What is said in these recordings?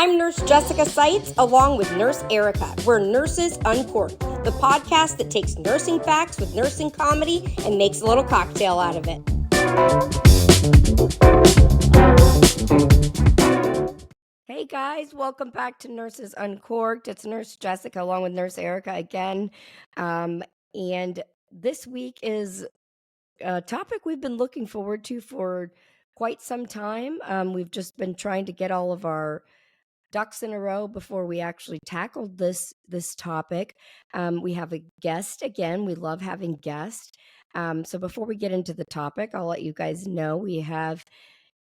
I'm Nurse Jessica Seitz, along with Nurse Erica. We're Nurses Uncorked, the podcast that takes nursing facts with nursing comedy and makes a little cocktail out of it. Hey guys, welcome back to Nurses Uncorked. It's Nurse Jessica along with Nurse Erica again. And this week is a topic we've been looking forward to for quite some time. We've just been trying to get all of our ducks in a row before we actually tackled this topic. We have a guest again. We love having guests. So before we get into the topic, I'll let you guys know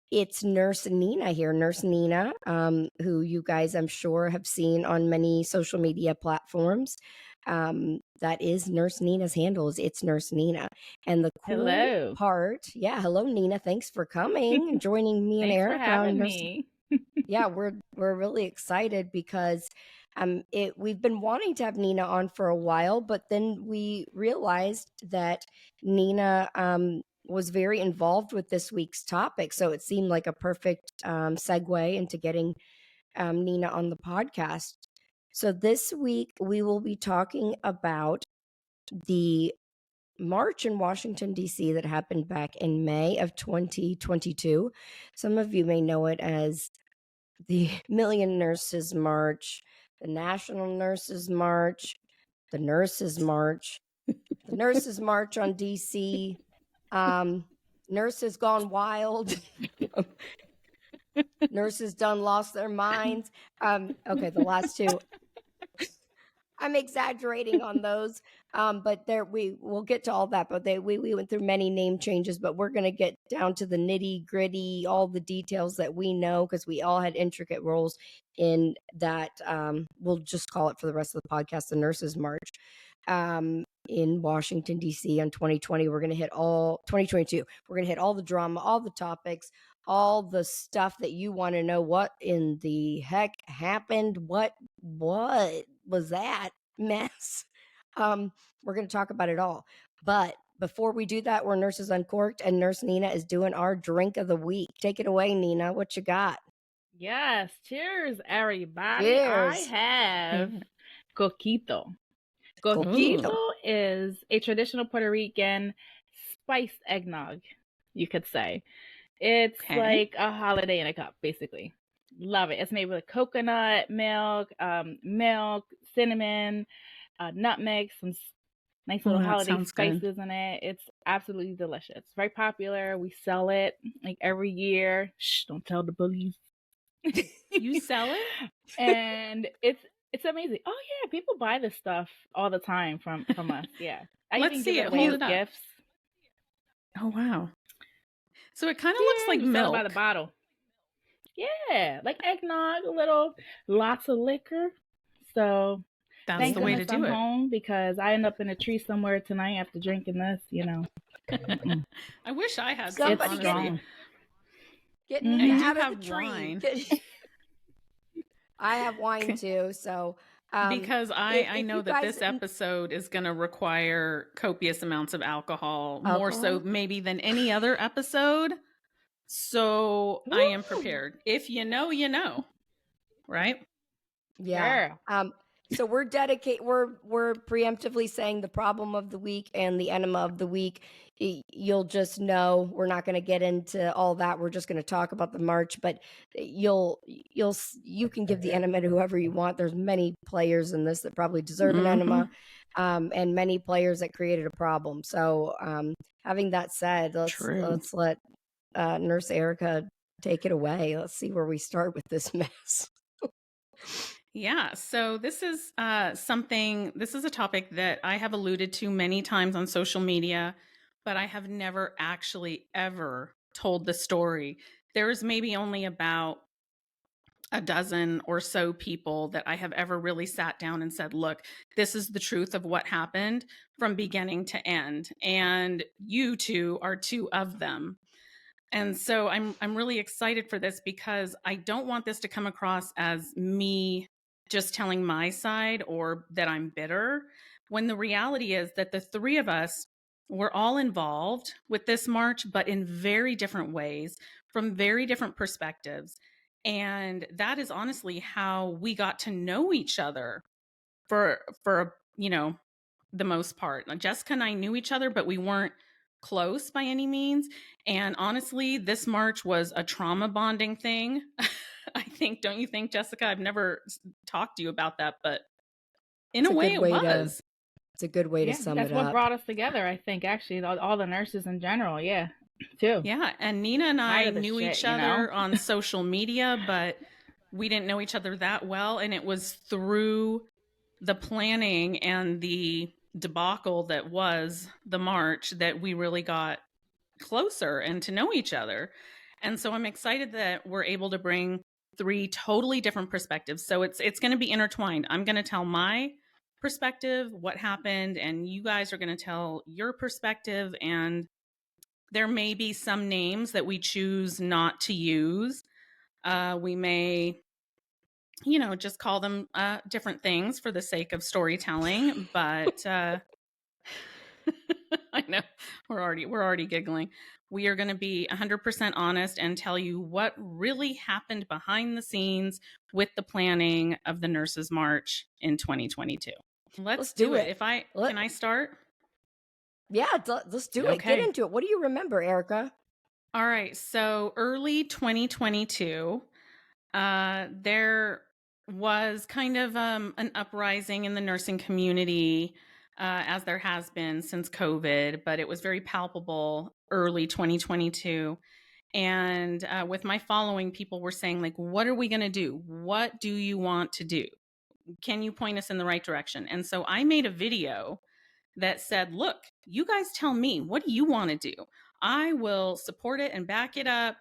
it's Nurse Nina here, Nurse Nina, who you guys, I'm sure, have seen on many social media platforms. That is Nurse Nina's handles. It's Nurse Nina. And the cool part, hello Nina. Thanks for coming and joining me and Erica. Thanks for having me. Yeah, we're really excited because we've been wanting to have Nina on for a while, but then we realized that Nina was very involved with this week's topic, so it seemed like a perfect segue into getting Nina on the podcast. So this week we will be talking about the march in Washington, D.C. that happened back in May of 2022. Some of you may know it as the Million Nurses March, the National Nurses March, the Nurses March, the Nurses March on DC, Nurses Gone Wild, Nurses Done Lost Their Minds. Okay, the last two. I'm exaggerating on those, but we'll get to all that. But we went through many name changes, but we're going to get down to the nitty gritty, all the details that we know because we all had intricate roles in that. We'll just call it for the rest of the podcast, the Nurses March in Washington D.C. in 2020. We're going to hit 2022. We're going to hit all the drama, all the topics, all the stuff that you want to know. What in the heck happened? What was that mess? We're going to talk about it all. But before we do that, we're Nurses Uncorked, and Nurse Nina is doing our drink of the week. Take it away, Nina. What you got? Yes. Cheers, everybody. Cheers. I have coquito. Coquito is a traditional Puerto Rican spiced eggnog, you could say. It's like a holiday in a cup, basically. Love it. It's made with coconut milk, cinnamon, nutmeg, some nice little holiday spices in it. It's absolutely delicious. It's very popular. We sell it like every year. Shh, don't tell the bullies. You sell it? And it's amazing. Oh yeah, people buy this stuff all the time from us. Yeah. Let's see it. Hold it up. Gifts. Oh wow. So it kind of looks like milk by the bottle. Yeah, like eggnog, lots of liquor. So that's the way to do it. Home because I end up in a tree somewhere tonight after drinking this. I wish I had somebody getting out of the tree. Wine. I have wine too, so. Because I know that this episode is going to require copious amounts of alcohol, more so maybe than any other episode. So I am prepared. If you know, you know, right? Yeah. So we're preemptively saying the problem of the week and the enema of the week. You'll just know we're not going to get into all that. We're just going to talk about the march, but you can give the enema to whoever you want. There's many players in this that probably deserve an enema, and many players that created a problem. So having that said, let's let Nurse Erica take it away. Let's see where we start with this mess. Yeah, so this is a topic that I have alluded to many times on social media, but I have never actually ever told the story. There's maybe only about a dozen or so people that I have ever really sat down and said, look, this is the truth of what happened from beginning to end. And you two are two of them. And so I'm really excited for this because I don't want this to come across as me just telling my side or that I'm bitter, when the reality is that the three of us were all involved with this march, but in very different ways, from very different perspectives. And that is honestly how we got to know each other for the most part. Jessica and I knew each other, but we weren't close by any means. And honestly, this March was a trauma bonding thing. I think, don't you think, Jessica? I've never talked to you about that, but in a way it was. It's a good way to sum it up. That's what brought us together, I think, actually, all the nurses in general. Yeah, too. Yeah, and Nina and I knew each other on social media, but we didn't know each other that well. And it was through the planning and the debacle that was the march that we really got closer and to know each other. And so I'm excited that we're able to bring 3 totally different perspectives. So it's going to be intertwined. I'm going to tell my perspective, what happened, and you guys are going to tell your perspective. And there may be some names that we choose not to use. We may, just call them different things for the sake of storytelling. But I know we're already giggling. We are going to be 100% honest and tell you what really happened behind the scenes with the planning of the Nurses March in 2022. Let's do it. Can I start? Yeah, let's do it. Get into it. What do you remember, Erica? All right. So early 2022, there was kind of an uprising in the nursing community, as there has been since COVID, but it was very palpable early 2022. And with my following, people were saying, like, what are we going to do? What do you want to do? Can you point us in the right direction? And so I made a video that said, look, you guys tell me, what do you want to do? I will support it and back it up,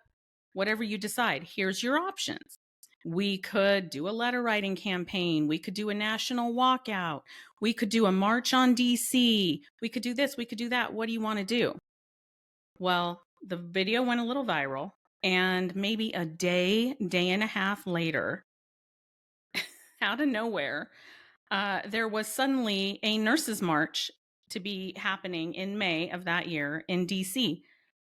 whatever you decide. Here's your options. We could do a letter writing campaign. We could do a national walkout. We could do a march on DC. We could do this. We could do that. What do you want to do? Well, the video went a little viral, and maybe a day and a half later, out of nowhere, there was suddenly a nurses march to be happening in May of that year in DC.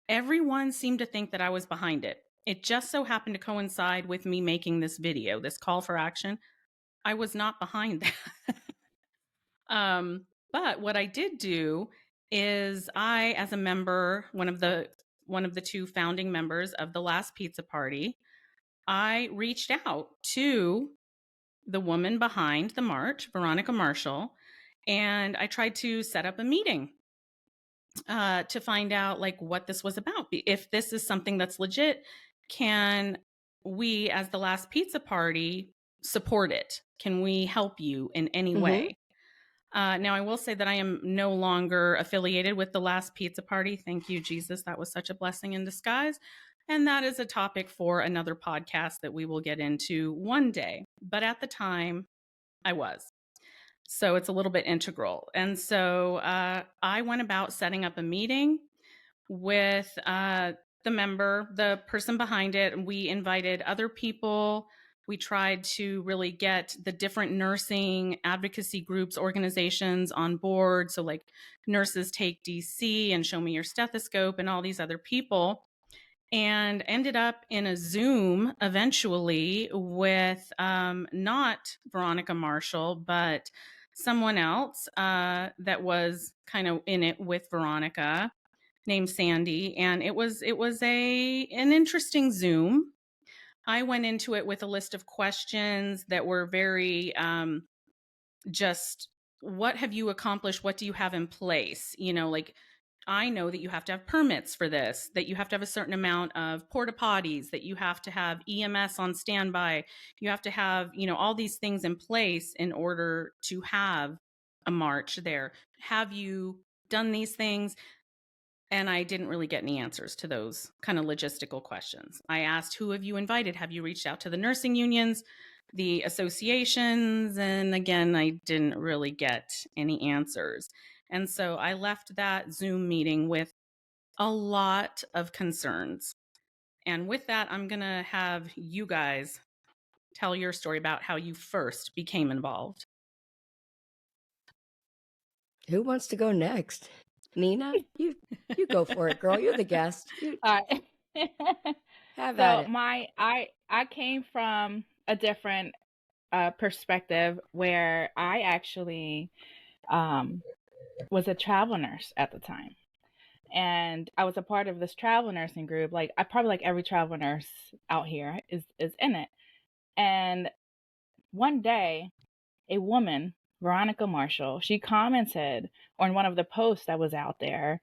Everyone seemed to think that I was behind it. It just so happened to coincide with me making this video, this call for action. I was not behind that. But what I did do is I, as a member, one of the 2 founding members of the Last Pizza Party, I reached out to the woman behind the march, Veronica Marshall, and I tried to set up a meeting to find out like what this was about. If this is something that's legit, can we, as the Last Pizza Party, support it? Can we help you in any way? Now, I will say that I am no longer affiliated with the Last Pizza Party. Thank you, Jesus. That was such a blessing in disguise. And that is a topic for another podcast that we will get into one day. But at the time, I was. So it's a little bit integral. And so I went about setting up a meeting with the person behind it. And we invited other people. We tried to really get the different nursing advocacy groups, organizations on board. So like Nurses Take DC and Show Me Your Stethoscope and all these other people. And ended up in a Zoom eventually with not Veronica Marshall, but someone else that was kind of in it with Veronica, named Sandy. And it was an interesting Zoom. I went into it with a list of questions that were very just, what have you accomplished? What do you have in place? Like, I know that you have to have permits for this, that you have to have a certain amount of porta potties, that you have to have EMS on standby. You have to have, all these things in place in order to have a march there. Have you done these things? And I didn't really get any answers to those kind of logistical questions. I asked, who have you invited? Have you reached out to the nursing unions, the associations? And again, I didn't really get any answers. And so I left that Zoom meeting with a lot of concerns. And with that, I'm going to have you guys tell your story about how you first became involved. Who wants to go next? Nina, you go for it, girl. You're the guest. Have at So it. I came from a different perspective where I actually was a travel nurse at the time. And I was a part of this travel nursing group. Like I probably like every travel nurse out here is in it. And one day, a woman, Veronica Marshall, she commented on one of the posts that was out there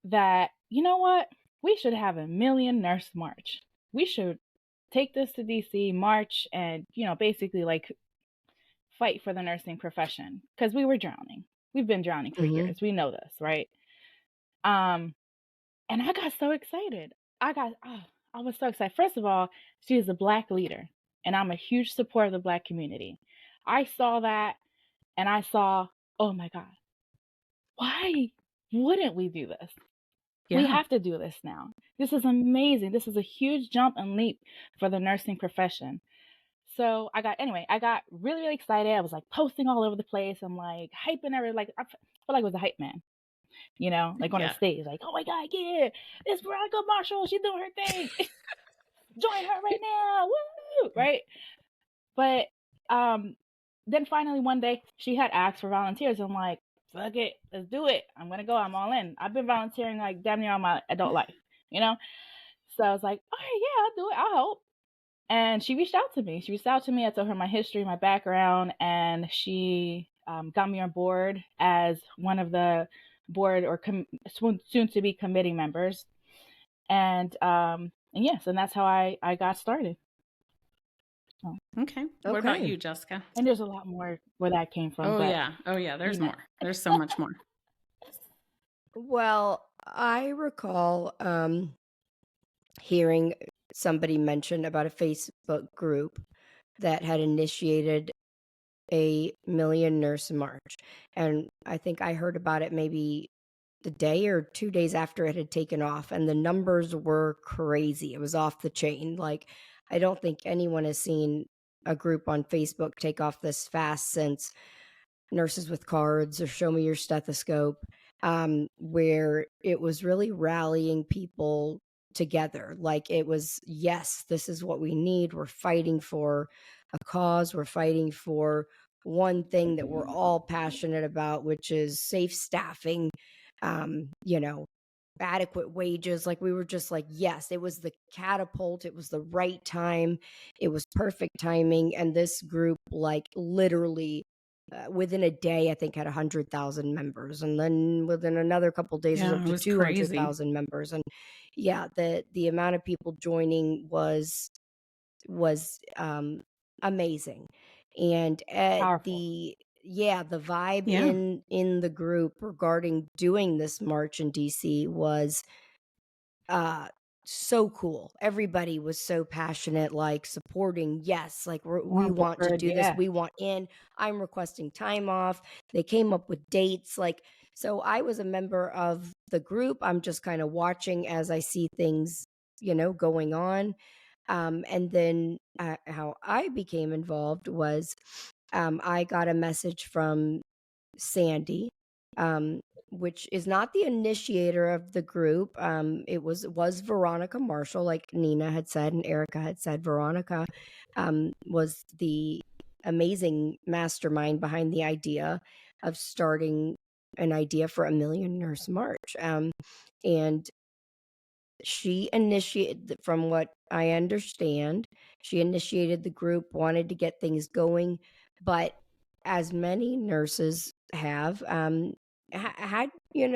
that, you know what, we should have a million nurse march. We should take this to DC, march, and basically like fight for the nursing profession because we were drowning. We've been drowning for years. We know this, right? And I got so excited. I was so excited. First of all, she is a Black leader, and I'm a huge supporter of the Black community. I saw that, and I saw, oh my God, why wouldn't we do this? We have to do this now. This is amazing. This is a huge jump and leap for the nursing profession. So I got really, really excited. I was like posting all over the place. I'm like hyping everything. Like I feel like I was a hype man, like on the stage, like, oh my God, yeah, it's Veronica Marshall. She's doing her thing. Join her right now. Woo! Right. But then finally one day she had asked for volunteers. I'm like, fuck it, let's do it. I'm going to go. I'm all in. I've been volunteering like damn near all my adult life, So I was like, all right, yeah, I'll do it. I'll help. And she reached out to me. I told her my history, my background, and she got me on board as one of the board or soon to be committee members. And yes, and that's how I got started. So. Okay. What about you, Jessica? And there's a lot more where that came from. Oh yeah. There's more. There's so much more. Well, I recall hearing somebody mention about a Facebook group that had initiated a million nurse march. And I think I heard about it maybe the day or 2 days after it had taken off, and the numbers were crazy. It was off the chain. Like, I don't think anyone has seen a group on Facebook take off this fast since Nurses with Cards or Show Me Your Stethoscope, where it was really rallying people together. Like, it was, yes, this is what we need. We're fighting for a cause. We're fighting for one thing that we're all passionate about, which is safe staffing, adequate wages. Like, we were just like, yes, it was the catapult. It was the right time. It was perfect timing. And this group, like, literally within a day, I think had 100,000 members, and then within another couple of days, it was up to 200,000 members. And yeah, the amount of people joining was amazing. And the vibe in the group regarding doing this march in DC was so cool. Everybody was so passionate, like supporting. Yes, like we want to do this. We want in. I'm requesting time off. They came up with dates. Like, so I was a member of the group. I'm just kind of watching as I see things, going on. And then how I became involved was I got a message from Sandy, which is not the initiator of the group. It was Veronica Marshall, like Nina had said and Erica had said. Veronica was the amazing mastermind behind the idea of starting an idea for a million nurse march. And she initiated, from what I understand, she initiated the group, wanted to get things going, but as many nurses have, had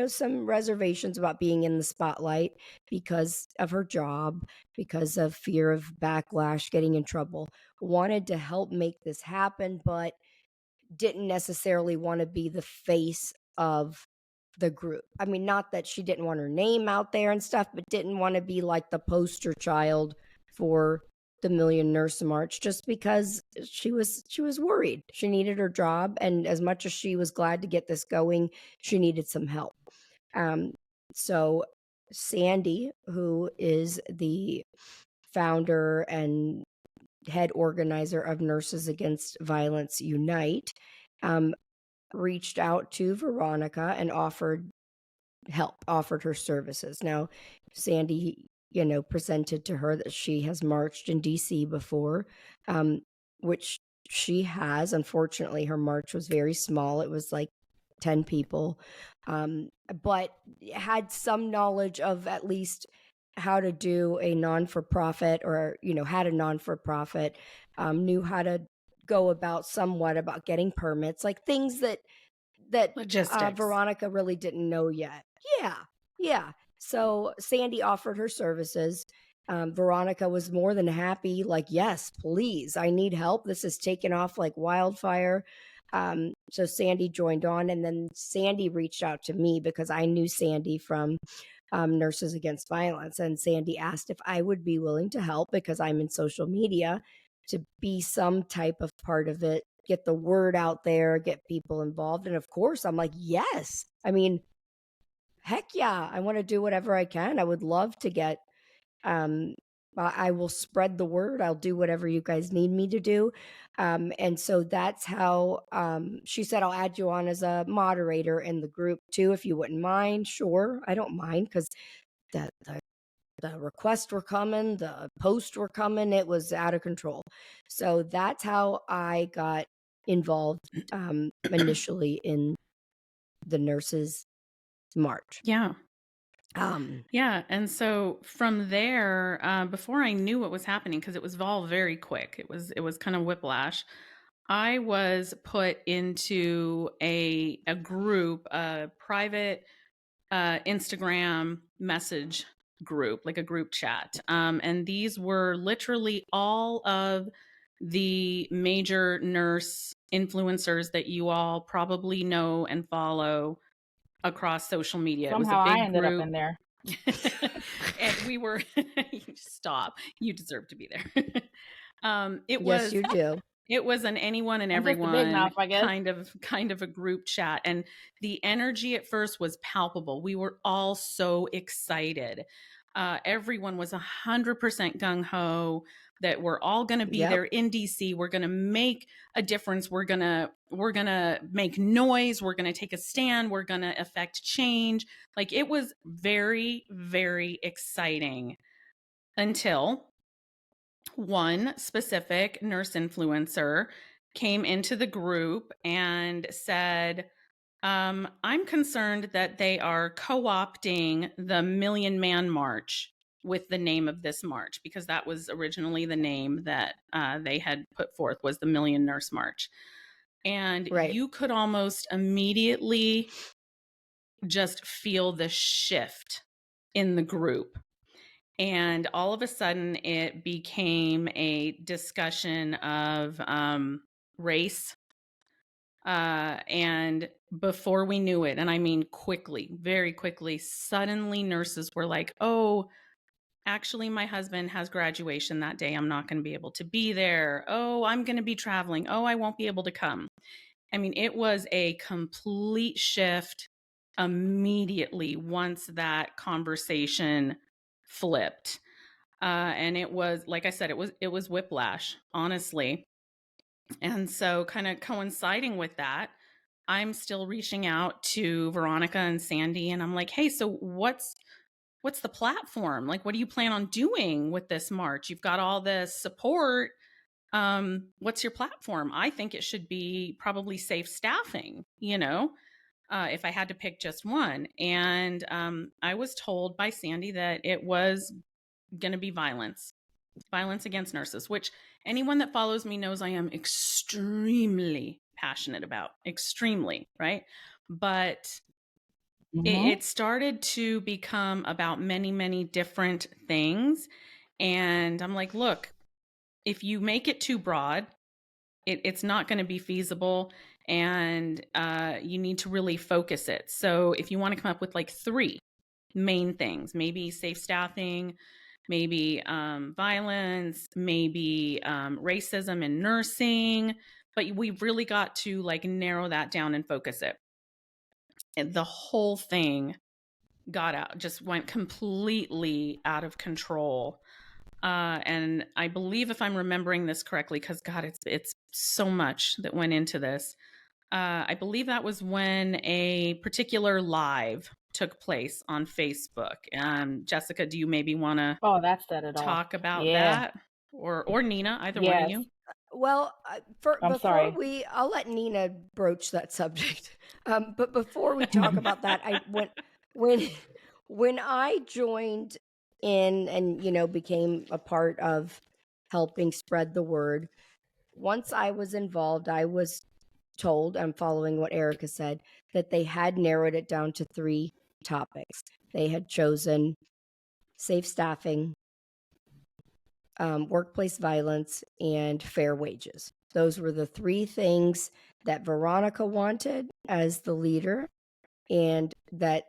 some reservations about being in the spotlight because of her job, because of fear of backlash, getting in trouble, wanted to help make this happen, but didn't necessarily want to be the face of the group. I mean, not that she didn't want her name out there and stuff, but didn't want to be like the poster child for the Million Nurse March, just because she was worried. She needed her job, and as much as she was glad to get this going, she needed some help. So Sandy, who is the founder and head organizer of Nurses Against Violence Unite, reached out to Veronica and offered help, offered her services. Now, Sandy, presented to her that she has marched in DC before, which she has. Unfortunately, her march was very small. It was like 10 people, but had some knowledge of at least how to do a non-for-profit, or, had a non-for-profit, knew how to go about somewhat about getting permits, like things that Logistics. Veronica really didn't know yet. Yeah. So Sandy offered her services. Veronica was more than happy, like, yes, please, I need help. This is taken off like wildfire. So Sandy joined on, and then Sandy reached out to me because I knew Sandy from Nurses Against Violence. And Sandy asked if I would be willing to help because I'm in social media, to be some type of part of it, get the word out there, get people involved. And of course, I'm like, yes. I mean, heck yeah, I want to do whatever I can. I would love to get, I will spread the word. I'll do whatever you guys need me to do. And so that's how she said, I'll add you on as a moderator in the group too, if you wouldn't mind. Sure, I don't mind, because the requests were coming, the posts were coming. It was out of control. So that's how I got involved initially in the Nurses March. Yeah. And so from there, before I knew what was happening, because it was all very quick, it was kind of whiplash. I was put into a group, a private Instagram message group, like a group chat. And these were literally all of the major nurse influencers that you all probably know and follow across social media. Somehow it was a big I ended group. up in there. And we were stop. You deserve to be there. Yes, you do. It was an anyone and I'm just a everyone big mouth, I guess. kind of a group chat. And the energy at first was palpable. We were all so excited. Everyone was 100% gung-ho that we're all going to be there in DC. We're going to make a difference. We're going to make noise. We're going to take a stand. We're going to affect change. Like, it was very, very exciting until one specific nurse influencer came into the group and said, I'm concerned that they are co-opting the Million Man March with the name of this march, because that was originally the name that they had put forth, was the Million Nurse March. And you could almost immediately just feel the shift in the group. And all of a sudden, it became a discussion of race. And before we knew it, and I mean quickly, very quickly, suddenly nurses were like, oh, actually, my husband has graduation that day. I'm not going to be able to be there. Oh, I'm going to be traveling. Oh, I won't be able to come. I mean, it was a complete shift immediately once that conversation flipped. And it was, like I said, it was whiplash, honestly. And so, kind of coinciding with that, I'm still reaching out to Veronica and Sandy, and I'm like, hey, so what's the platform? Like, what do you plan on doing with this march? You've got all this support. What's your platform? I think it should be probably safe staffing, if I had to pick just one. And I was told by Sandy that it was going to be violence against nurses, which anyone that follows me knows I am extremely passionate about, extremely, right? But it started to become about many, many different things. And I'm like, look, if you make it too broad, it's not going to be feasible, and you need to really focus it. So if you want to come up with like 3 main things, maybe safe staffing, maybe violence, maybe racism in nursing, but we really got to like narrow that down and focus it. And the whole thing just went completely out of control. And I believe, if I'm remembering this correctly, because God, it's so much that went into this. I believe that was when a particular live took place on Facebook. Jessica, do you maybe want to that said it all. talk about Yeah. that? Or Nina, either one Yes. of you? Well, I'm sorry. I'll let Nina broach that subject. But before we talk about that, when I joined in and became a part of helping spread the word, once I was involved, I was told, I'm following what Erica said, that they had narrowed it down to 3 topics. They had chosen safe staffing, workplace violence, and fair wages. Those were the 3 things that Veronica wanted as the leader and that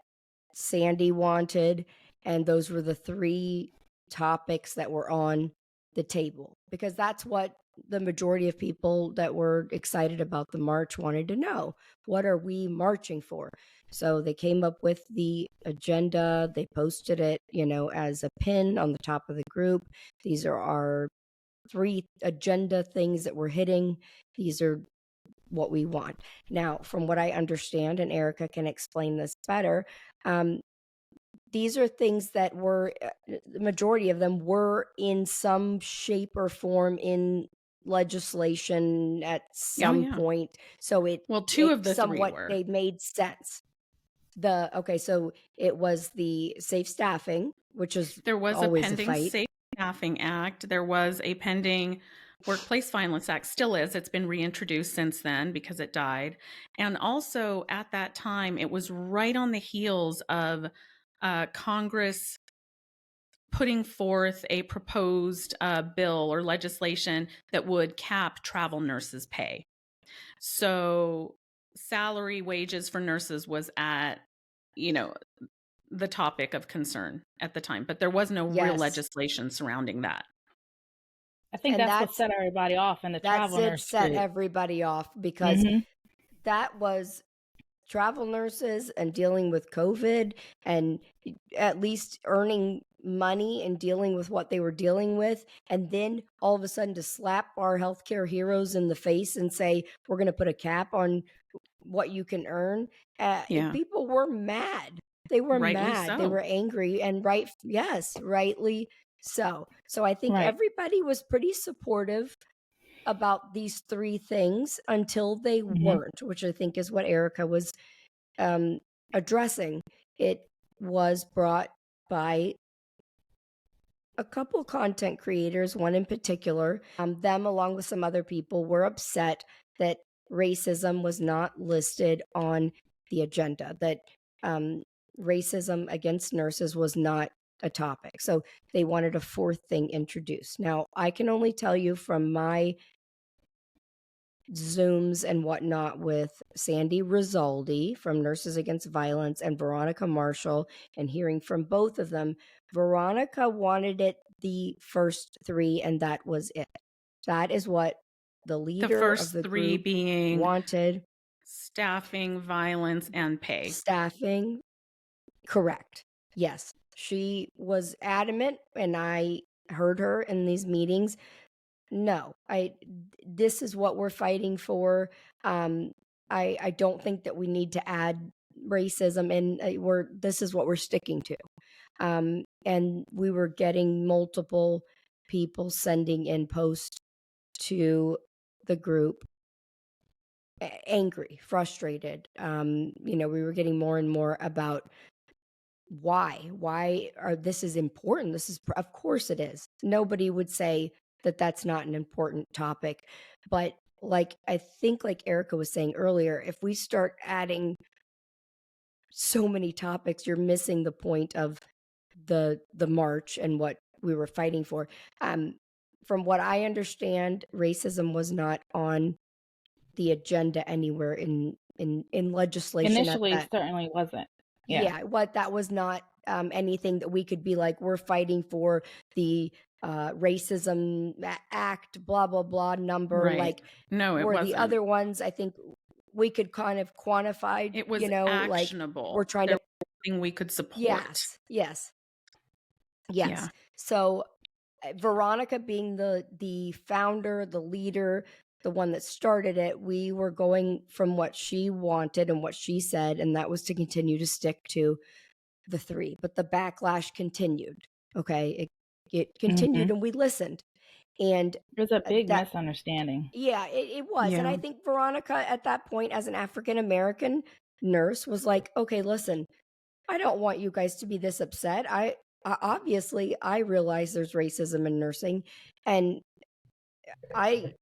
Sandy wanted. And those were the 3 topics that were on the table, because that's what the majority of people that were excited about the march wanted to know. What are we marching for? So they came up with the agenda. They posted it, as a pin on the top of the group. These are our 3 agenda things that we're hitting. These are what we want. Now, from what I understand, and Erica can explain this better, these are things that were, the majority of them were in some shape or form in legislation at some point. So well, 2 of the 3 somewhat were. they made sense. So it was the safe staffing, which is there was a always pending a fight. Safe Staffing Act. There was a pending Workplace Violence Act. Still is. It's been reintroduced since then because it died. And also at that time, it was right on the heels of Congress putting forth a proposed bill or legislation that would cap travel nurses' pay. So salary wages for nurses was at, the topic of concern at the time, but there was no real legislation surrounding that. I think that's what set everybody off in the travel nurse set group. Everybody off because that was travel nurses and dealing with COVID and at least earning money and dealing with what they were dealing with. And then all of a sudden to slap our healthcare heroes in the face and say, we're going to put a cap on what you can earn. People were mad. They were mad. So. They were angry and rightly so. So I think everybody was pretty supportive about these 3 things until they weren't, which I think is what Erica was addressing. It was brought by a couple content creators, one in particular. Them, along with some other people, were upset that racism was not listed on the agenda, that racism against nurses was not a topic. So they wanted a 4th thing introduced. Now, I can only tell you from my Zooms and whatnot with Sandy Rizaldi from Nurses Against Violence and Veronica Marshall, and hearing from both of them, Veronica wanted it the first 3, and that was it. That is what the leader of the 3 group being wanted. Staffing, violence, and pay. Staffing, correct. Yes, she was adamant, and I heard her in these meetings. No, this is what we're fighting for. I don't think that we need to add racism, and this is what we're sticking to. And we were getting multiple people sending in posts to the group, angry, frustrated. We were getting more and more about why this is important. This is, of course it is. Nobody would say that that's not an important topic. But I think like Erica was saying earlier, if we start adding so many topics, you're missing the point of the march and what we were fighting for. From what I understand, racism was not on the anywhere in legislation. Initially, it certainly wasn't. That was not anything that we could be like, we're fighting for the racism act, blah, blah, blah number. Right. Like, no, it wasn't. The other ones, I think we could kind of quantify. It was actionable. Like we're trying to something we could support. Yes. Yeah. So Veronica being the founder, the leader, the one that started it, we were going from what she wanted and what she said, and that was to continue to stick to the 3. But the backlash continued. Okay, it continued, and we listened, and There's a big that misunderstanding. yeah, it was, and I think Veronica at that point, as an African American nurse, was like, okay, listen, I don't want you guys to be this upset. Obviously I realize there's racism in nursing, and I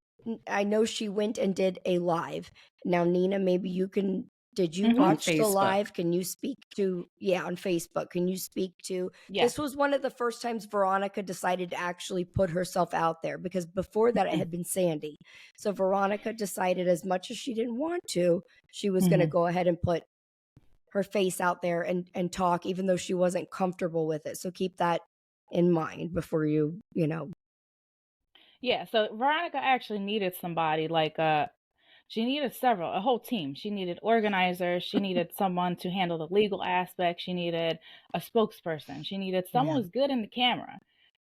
know she went and did a live. Now, Nina, maybe you can. Did you watch the Facebook. live? Can you speak to on Facebook? Can you speak to Yes. This was one of the first times Veronica decided to actually put herself out there, because before that it had been Sandy. So Veronica decided, as much as she didn't want to, she was going to go ahead and put her face out there and talk, even though she wasn't comfortable with it. So keep that in mind before you know. Yeah, so Veronica actually needed somebody like she needed a whole team. She needed organizers, she needed someone to handle the legal aspect, she needed a spokesperson, she needed someone who's good in the camera,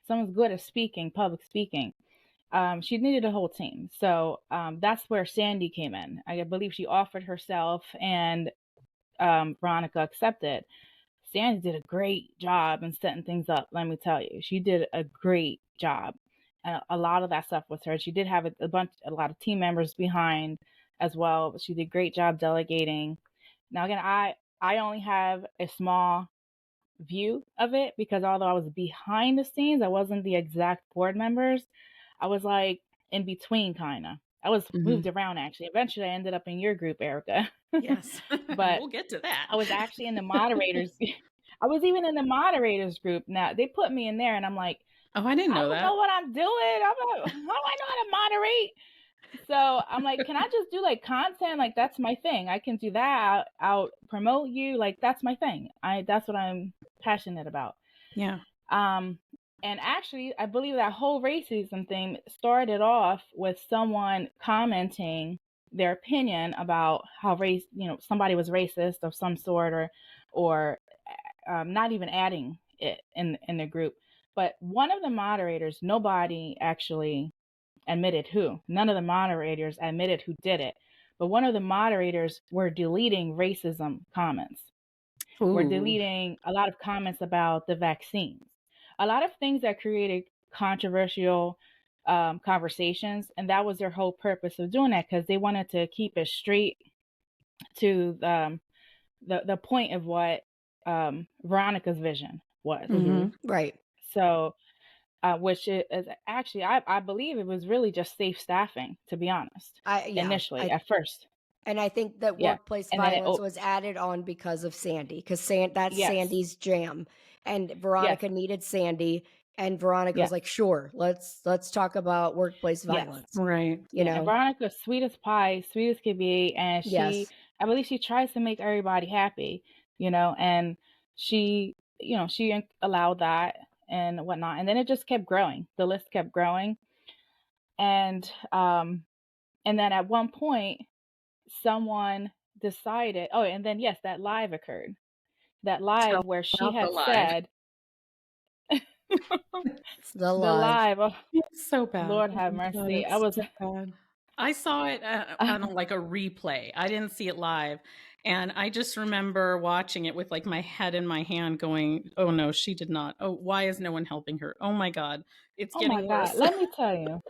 someone's good at speaking, public speaking. She needed a whole team. So that's where Sandy came in. I believe she offered herself, and Veronica accepted. Sandy did a great job in setting things up. Let me tell you, she did a great job. And a lot of that stuff was her. She did have a lot of team members behind as well, but she did a great job delegating. Now, again, I only have a small view of it, because although I was behind the scenes, I wasn't the exact board members. I was like in between, kind of. I was moved around, actually. Eventually, I ended up in your group, Erica. Yes. But we'll get to that. I was actually in the moderators. I was even in the moderators group. Now, they put me in there, and I'm like, oh, I didn't know that. I don't know what I'm doing. I'm like, how do I know how to moderate? So I'm like, can I just do like content? Like, that's my thing. I can do that. I'll promote you. Like, that's my thing. That's what I'm passionate about. Yeah. And actually, I believe that whole racism thing started off with someone commenting their opinion about how somebody was racist of some sort, or not even adding it in the group. But one of the moderators, nobody actually admitted who. None of the moderators admitted who did it. But one of the moderators were deleting racism comments. Ooh. We're deleting a lot of comments about the vaccines. A lot of things that created controversial conversations. And that was their whole purpose of doing that, because they wanted to keep it straight to the point of what Veronica's vision was. Right. So, which is actually, I believe it was really just safe staffing, to be honest, initially, at first. And I think that workplace violence was added on because of Sandy, because that's Sandy's jam. And Veronica needed Sandy, and Veronica was like, sure, let's talk about workplace violence. Right. You know, and Veronica's sweet as pie, sweet as could be. And I believe she tries to make everybody happy, and she allowed that and whatnot. And then it just kept growing. The list kept growing. And then at one point, someone decided, and then that live occurred. That live where she had said the live. Oh, it's so bad. Lord have mercy. I saw it on like a replay. I didn't see it live. And I just remember watching it with like my head in my hand going, oh no, she did not. Oh, why is no one helping her? Oh my God. It's getting worse. Let me tell you.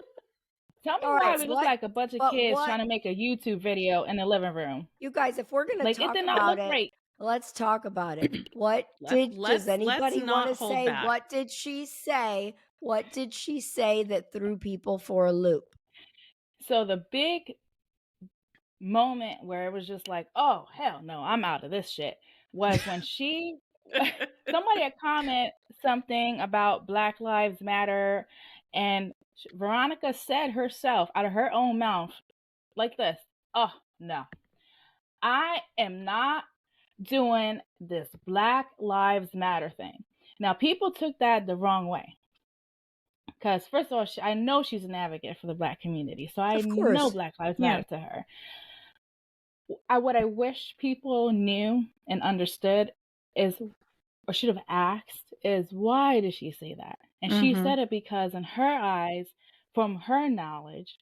Tell me why we look like a bunch of kids trying to make a YouTube video in the living room. You guys, if we're going to talk about it, let's talk about it. Does anybody want to say, what did she say? What did she say that threw people for a loop? So the big moment where it was just like, oh, hell no, I'm out of this shit, was when somebody had commented something about Black Lives Matter, and Veronica said herself out of her own mouth like this, oh, no, I am not doing this Black Lives Matter thing. Now, people took that the wrong way. Because first of all, I know she's an advocate for the Black community. So I know Black Lives Matter to her. What I wish people knew and understood is, or should have asked, is why did she say that? And she said it because in her eyes, from her knowledge,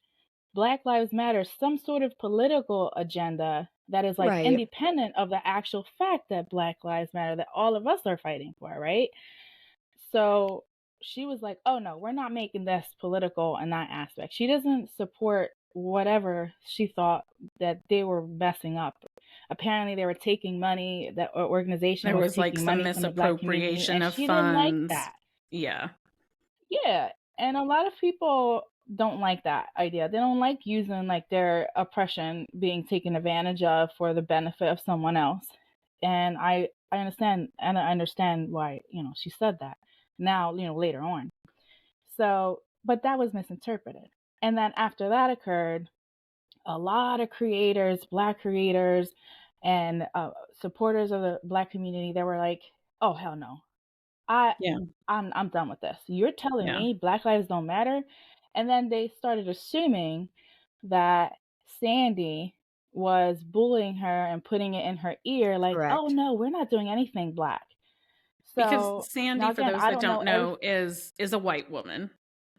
Black Lives Matter some sort of political agenda that is like Right. independent of the actual fact that Black Lives Matter, that all of us are fighting for, right? So she was like, oh no, we're not making this political in that aspect. She doesn't support whatever she thought that they were messing up. Apparently they were taking money, that organization There was was like taking some money from the Black community, misappropriation and of she didn't like funds. that. Yeah. Yeah, and a lot of people don't like that idea. They don't like using like their oppression being taken advantage of for the benefit of someone else. And I understand, and I understand why, she said that now, later on. So, but that was misinterpreted. And then after that occurred, a lot of creators, Black creators, and supporters of the Black community, they were like, "Oh hell no, Yeah. I'm done with this. You're telling Yeah. me Black lives don't matter?" And then they started assuming that Sandy was bullying her and putting it in her ear, like, "Oh Correct. no, we're not doing anything Black." Because So Sandy, now for again, those I that don't know don't know, is a white woman.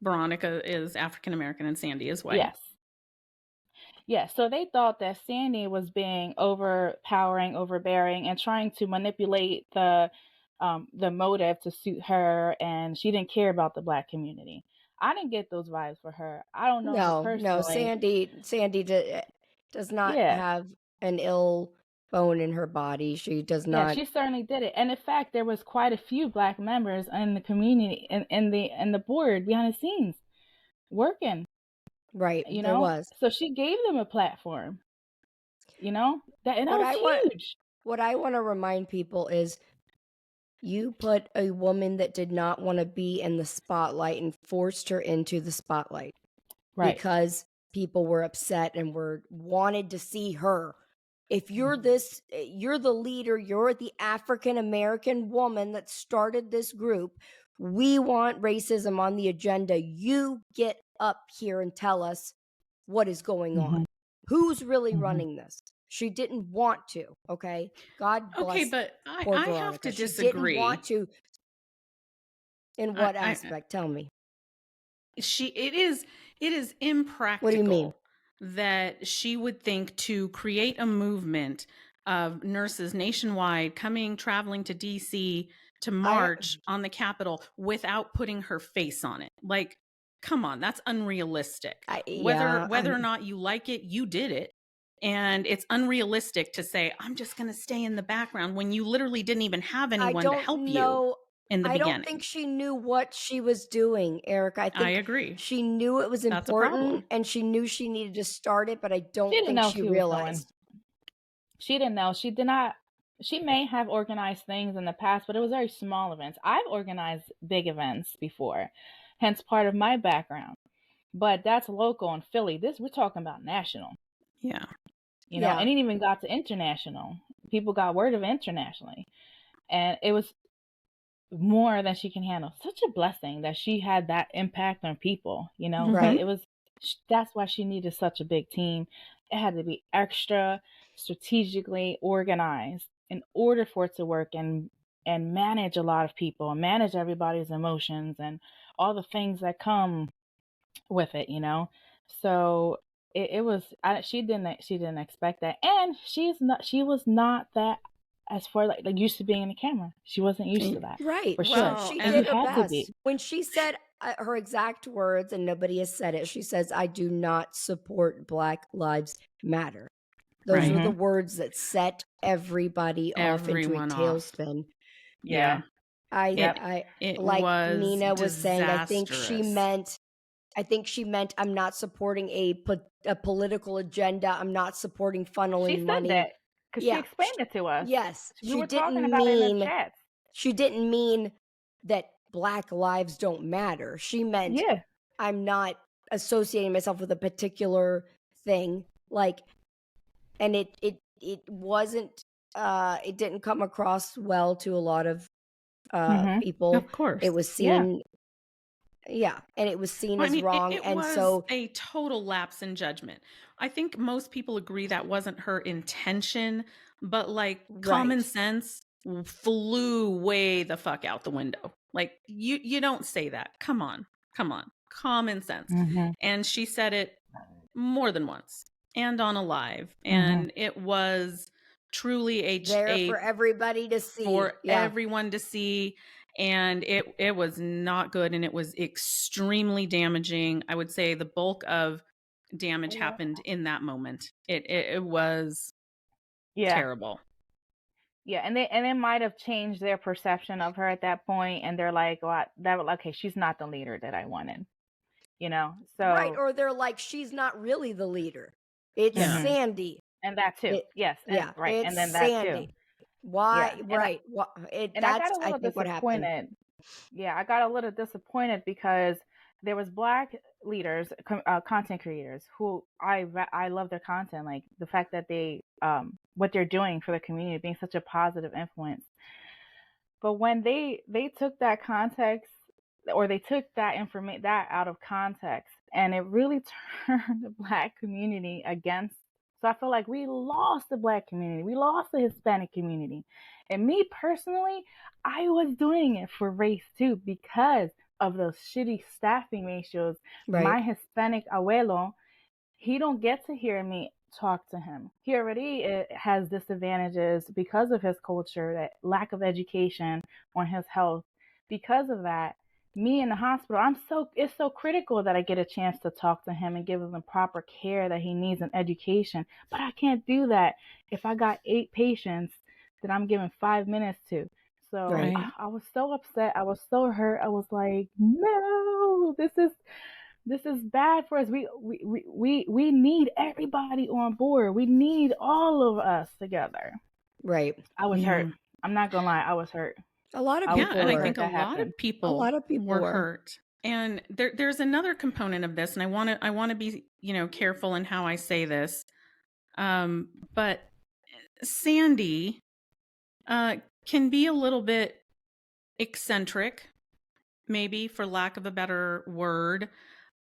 Veronica is African American and Sandy is white. Yes. Yes, so they thought that Sandy was being overpowering, overbearing, and trying to manipulate the motive to suit her, and she didn't care about the Black community. I didn't get those vibes for her. I don't know her No, personally. Sandy does not Yeah, have an ill bone in her body. She does yeah, not. she certainly did it. And in fact, there was quite a few Black members in the community, in the board behind the scenes working. Right, there was. So she gave them a platform. That What I was want, huge. what I want to remind people is, you put a woman that did not want to be in the spotlight and forced her into the spotlight, Right. because people were upset and wanted to see her. If you're you're the leader, you're the African American woman that started this group. We want racism on the agenda. You get up here and tell us what is going on. Who's really running this? She didn't want to. Okay, God bless. Okay, but poor I Veronica. have to She disagree. didn't want to. In what aspect? Tell me. It is impractical. What do you mean? That she would think to create a movement of nurses nationwide traveling to DC to march on the Capitol without putting her face on it. Like, come on, that's unrealistic. Whether or not you like it, you did it. And it's unrealistic to say, I'm just going to stay in the background when you literally didn't even have anyone to help you in the beginning. I don't think she knew what she was doing, Eric. I think I agree. She knew it was important and she knew she needed to start it, but I don't think she realized. She didn't know. She did not. She may have organized things in the past, but it was very small events. I've organized big events before, hence part of my background. But that's local in Philly. We're talking about national. Yeah. And it even got to international. People got word of it internationally. And it was more than she can handle. Such a blessing that she had that impact on people, Right. That's why she needed such a big team. It had to be extra strategically organized in order for it to work and manage a lot of people and manage everybody's emotions and all the things that come with it, So it was, she didn't expect that. And she was not that, as far like used to being in the camera. She wasn't used to that. Right. For Well, sure. she did her best. When she said her exact words, and nobody has said it, she says, "I do not support Black Lives Matter." Those were the words that set everybody off into a tailspin. Yeah. It like Nina was saying, I think she meant I'm not supporting a political agenda. I'm not supporting funneling money. She said that because she explained it to us. Yes. We were talking about it in the chat. She didn't mean that Black lives don't matter. She meant I'm not associating myself with a particular thing. And it wasn't, it didn't come across well to a lot of people. Of course. It was seen, and it was seen as wrong. It was a total lapse in judgment. I think most people agree that wasn't her intention, but common sense flew way the fuck out the window. Like you don't say that. Come on. Common sense. And she said it more than once and on a live. And it was truly there for everybody to see. For everyone to see. And it was not good, and it was extremely damaging. I would say the bulk of damage happened in that moment. It was terrible. Yeah, and they might have changed their perception of her at that point, and they're like, well, okay, she's not the leader that I wanted. So right, or they're like, she's not really the leader. It's Sandy, and that too. Yes, and, right, it's and then Sandy. that too. Why? Yeah. Right. And I got a little disappointed. Yeah, I got a little disappointed because there was Black leaders, content creators who I love their content, like the fact that they what they're doing for the community, being such a positive influence. But when they took that context, or they took that information that out of context, and it really turned the Black community against. So I feel like we lost the Black community, we lost the Hispanic community, and me personally, I was doing it for race too because of those shitty staffing ratios. Right. My Hispanic abuelo, he don't get to hear me talk to him. He already has disadvantages because of his culture, that lack of education on his health. Because of that, me in the hospital, it's so critical that I get a chance to talk to him and give him the proper care that he needs and education. But I can't do that if I got 8 patients that I'm giving 5 minutes to. So I was so upset. I was so hurt. I was like, no, this is bad for us. We need everybody on board. We need all of us together. Right. I was hurt. I'm not gonna lie. I was hurt. A lot of people and I think a lot of people were hurt. And there's another component of this, and I want to be careful in how I say this. But Sandy can be a little bit eccentric, maybe for lack of a better word,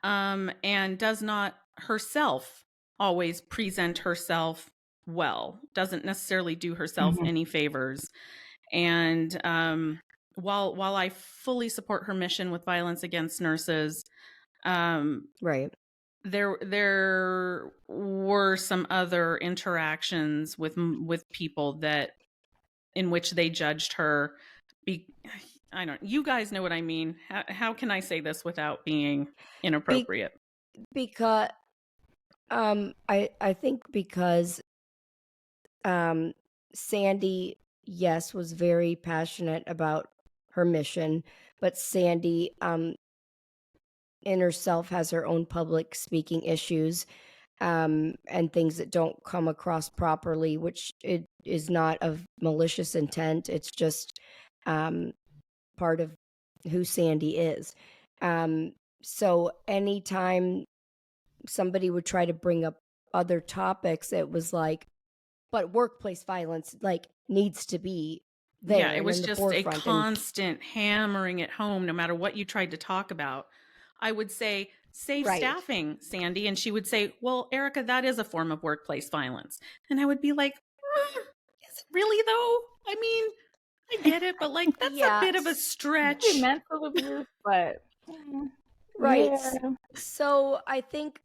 and does not herself always present herself well, doesn't necessarily do herself any favors. And while I fully support her mission with violence against nurses, right, there were some other interactions with people in which they judged her. You guys know what I mean. How can I say this without being inappropriate? Because I think because Sandy, yes, was very passionate about her mission, but Sandy in herself has her own public speaking issues and things that don't come across properly, which it is not of malicious intent. It's just part of who Sandy is. So anytime somebody would try to bring up other topics, it was like, but workplace violence needs to be there. Yeah, it was just a constant hammering it home no matter what you tried to talk about. I would say, safe staffing, Sandy. And she would say, well, Erica, that is a form of workplace violence. And I would be like, is it really though? I mean, I get it, but that's a bit of a stretch. Mental abuse, but right. Yeah. So I think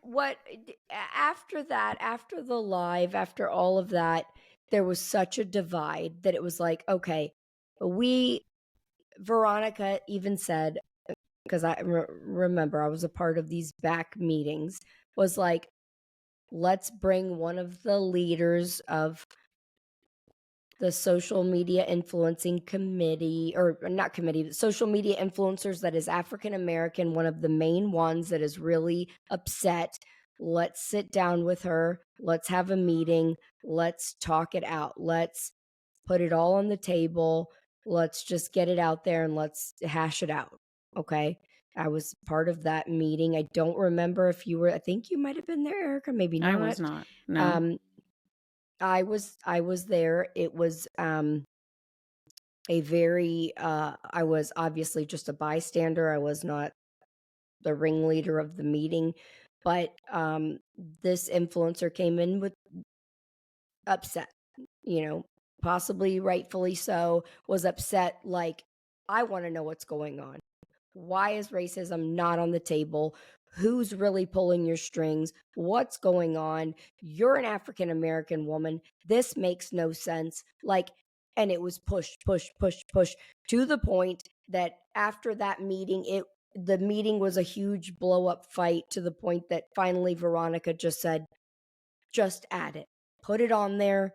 after the live, after all of that, there was such a divide that it was like, okay, Veronica even said, because I remember I was a part of these back meetings, was like, let's bring one of the leaders of the social media influencing committee, or not committee, but social media influencers that is African American, one of the main ones that is really upset. Let's sit down with her. Let's have a meeting. Let's talk it out. Let's put it all on the table. Let's just get it out there and let's hash it out. Okay. I was part of that meeting. I don't remember if you were. I think you might have been there, Erica. Maybe not. I was not. No. I was there. It was a very I was obviously just a bystander. I was not the ringleader of the meeting, but this influencer came in with upset, possibly rightfully so, was upset, like, I want to know what's going on. Why is racism not on the table? who's really pulling your strings, what's going on. You're an African American woman. This makes no sense. Like, and it was push to the point that after that meeting, the meeting was a huge blow up fight, to the point that finally Veronica just said, just add it, put it on there.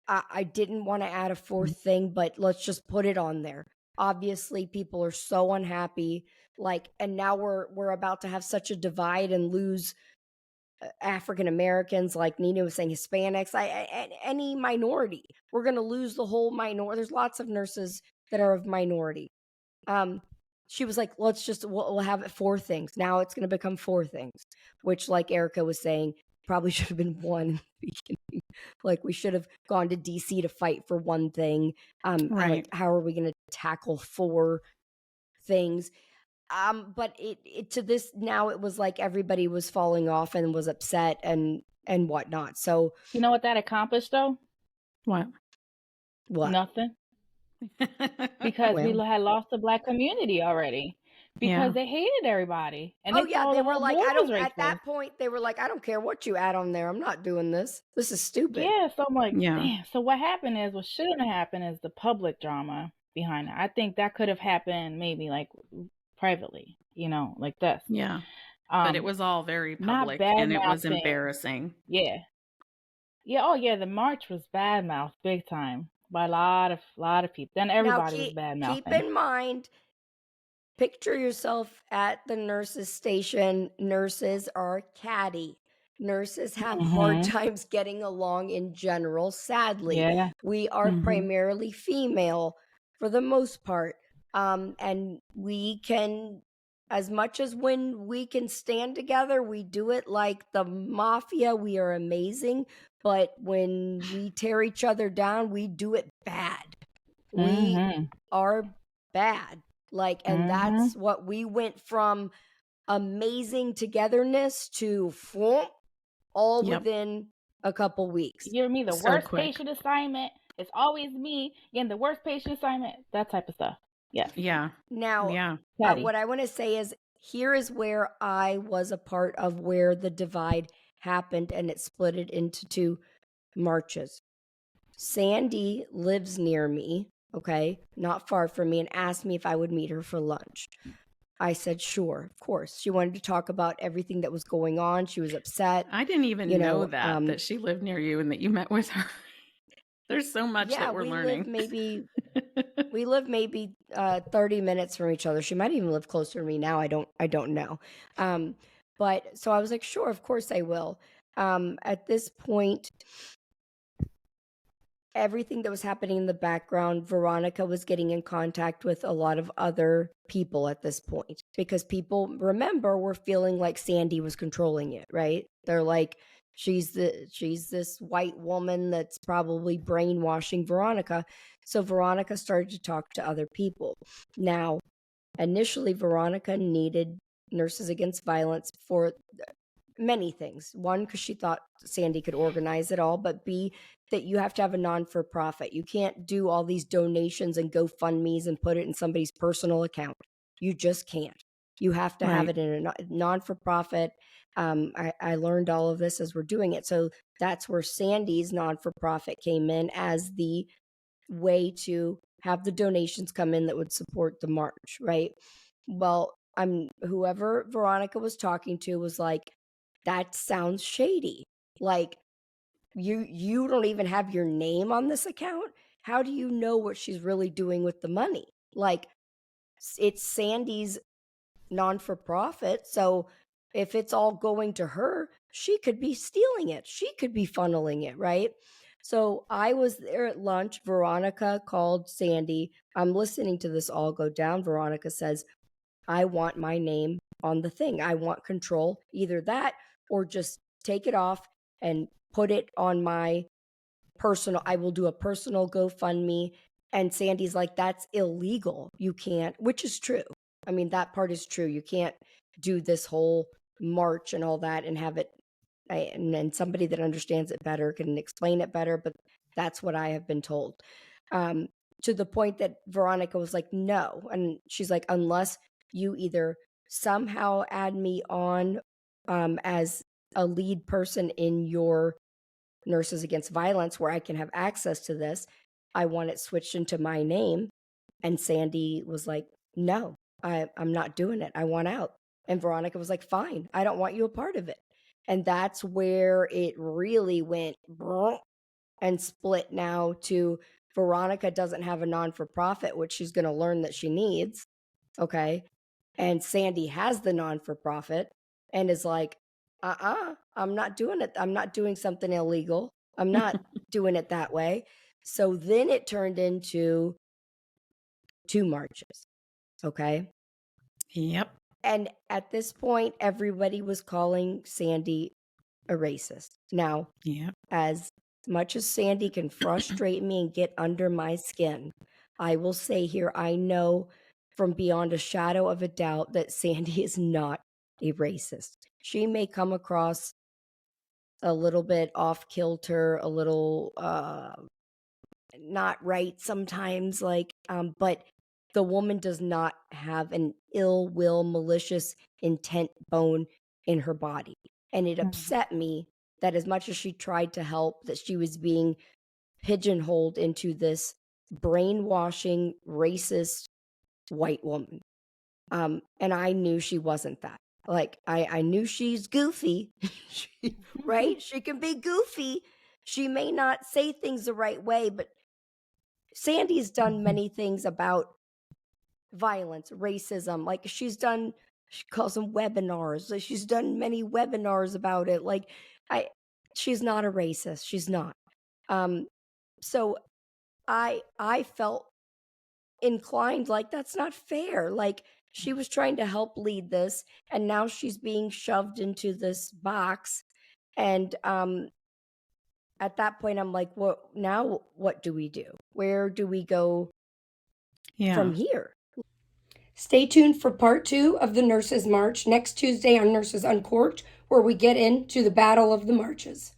I didn't want to add a fourth thing, but let's just put it on there. Obviously, people are so unhappy. Like, and now we're about to have such a divide and lose African Americans, like Nina was saying, Hispanics, any minority. We're going to lose the whole minority. There's lots of nurses that are of minority. She was like, we'll have it 4 things. Now it's going to become 4 things, which, like Erica was saying, probably should have been 1 in the beginning. Like, we should have gone to DC to fight for 1 thing. Right. Like, how are we going to tackle 4 things? But it to this, now it was like everybody was falling off and was upset and whatnot. So you know what that accomplished, though? What? Nothing. Because we had lost the Black community already. Because they hated everybody. And they were like, at that racist. point, they were like, I don't care what you add on there. I'm not doing this. This is stupid. Yeah, so I'm like, damn. So what happened is, what shouldn't have happened is the public drama behind it. I think that could have happened maybe like privately, you know, like this. Yeah. But it was all very public and it was embarrassing. Yeah. Yeah. Oh yeah. The march was bad mouthed big time by a lot of people. Then everybody was bad mouthing. Keep in mind, picture yourself at the nurses station. Nurses are catty. Nurses have hard times getting along in general. Sadly, we are primarily female for the most part. And we can, as much as when we can stand together, we do it like the mafia. We are amazing. But when we tear each other down, we do it bad. We are bad. Like, and that's what we went from amazing togetherness to all within a couple weeks. You give me the worst patient assignment. It's always me getting the worst patient assignment. That type of stuff. Yes. Yeah. Now, what I want to say is, here is where I was a part of where the divide happened, and it split it into 2 marches. Sandy lives near me, okay, not far from me, and asked me if I would meet her for lunch. I said, sure, of course. She wanted to talk about everything that was going on. She was upset. I didn't even know that she lived near you and that you met with her. There's so much that we're learning. We live maybe 30 minutes from each other. She might even live closer to me now. I don't know. But so I was like, sure, of course I will. At this point, everything that was happening in the background, Veronica was getting in contact with a lot of other people at this point, because people, remember, were feeling like Sandy was controlling it, right? They're like, she's this white woman that's probably brainwashing Veronica. So Veronica started to talk to other people. Now, initially, Veronica needed Nurses Against Violence for many things. 1, because she thought Sandy could organize it all, but B, that you have to have a non-for-profit. You can't do all these donations and GoFundMes and put it in somebody's personal account. You just can't. You have to have it in a non-for-profit. I learned all of this as we're doing it. So that's where Sandy's non-for-profit came in as the way to have the donations come in that would support the march, right? Well, whoever Veronica was talking to was like, that sounds shady. Like, you don't even have your name on this account. How do you know what she's really doing with the money? Like, it's Sandy's non-for-profit. So if it's all going to her, she could be stealing it. She could be funneling it, right? So I was there at lunch. Veronica called Sandy. I'm listening to this all go down. Veronica says, I want my name on the thing. I want control. Either that or just take it off and put it on my personal. I will do a personal GoFundMe. And Sandy's like, that's illegal. You can't, which is true. I mean, that part is true. You can't do this whole march and all that and have it. And somebody that understands it better can explain it better. But that's what I have been told. To the point that Veronica was like, no. And she's like, unless you either somehow add me on as a lead person in your Nurses Against Violence where I can have access to this. I want it switched into my name. And Sandy was like, no, I'm not doing it. I want out. And Veronica was like, fine, I don't want you a part of it. And that's where it really went and split now to Veronica doesn't have a non-for-profit, which she's going to learn that she needs. Okay. And Sandy has the non-for-profit and is like, I'm not doing it. I'm not doing something illegal. I'm not doing it that way. So then it turned into 2 marches. Okay. Yep. And at this point, everybody was calling Sandy a racist. Now, Yep. as much as Sandy can frustrate me and get under my skin, I will say here, I know from beyond a shadow of a doubt that Sandy is not a racist. She may come across a little bit off kilter, a little not right sometimes, but the woman does not have an ill will, malicious intent bone in her body. And it upset me that as much as she tried to help, that she was being pigeonholed into this brainwashing, racist white woman. And I knew she wasn't that. Like, I knew she's goofy, right? She can be goofy. She may not say things the right way, but Sandy's done many things about violence, racism. Like she calls them webinars. Like she's done many webinars about it. Like she's not a racist. She's not. So I felt inclined like that's not fair. Like she was trying to help lead this and now she's being shoved into this box. And at that point I'm like, well, now what do we do? Where do we go from here? Stay tuned for part 2 of the Nurses March next Tuesday on Nurses Uncorked, where we get into the battle of the marches.